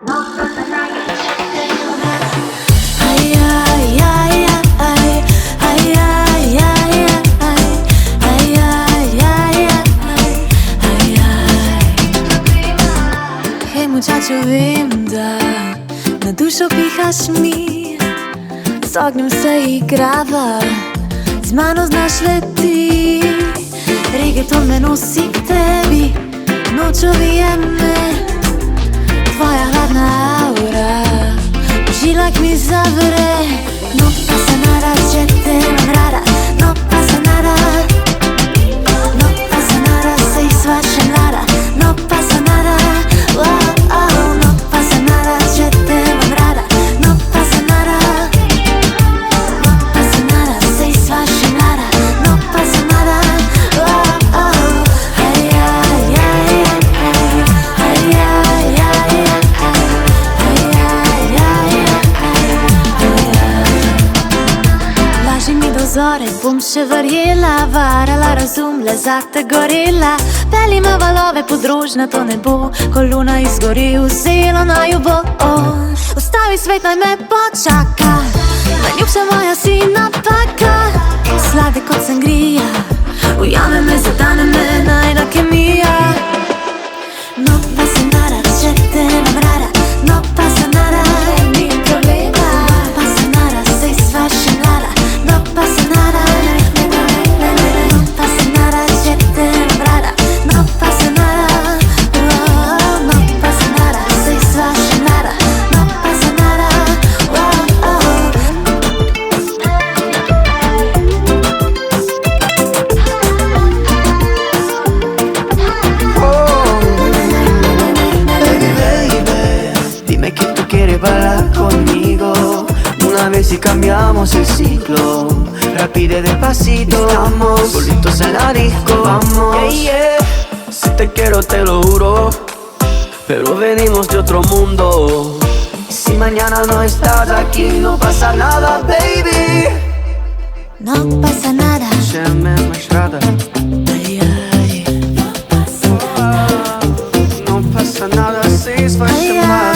Hej muchacho, vem da na dušo pihaš mi, z ognjem se igrava, z mano znaš leti. Reggaeton me nosi k tebi, nočo vijeme, tvoja hladna aura u žilak mi zavre. No pasa nada, če te imam rada, no pasa nada, no pasa nada, sej svaša mlada, no pasa nada, wow, oh, no pasa nada, če te imam rada, no pasa nada, no pasa nada, sej svaša mlada, no pasa nada, wow, oh, ay, ay, ay, ay, ay, ay, ay, laži mi do zore, bom še verjela, varala razum, le za te gorela. Peljima valove podružna to nebo, ko luna izgori, vzelo naju bo. Ostavi svet, naj me počaka, najljubša moja si napaka. Sladek kot sangrija, ujame me, zadane me, najna kemija. No pasa nada, če te imam rada, no pasa nada, ni problema. No pasa nada, sej svaša mlada, no pasa nada, no pasa nada, če te imam rada, no pasa nada, oh, no pasa nada, sej svaša mlada, no pasa nada, oh, oh. Dime que tú quieres bailar conmigo, una vez y cambiamos el ciclo. Rápido y despacito, estamos solitos en la disco. Vamos, yeah, yeah. Si te quiero te lo juro, pero venimos de otro mundo. Y si mañana no estás aquí, no pasa nada, baby. No pasa nada, Še me imaš rada, ay, ay, no pasa nada, si svaša ay, mlada.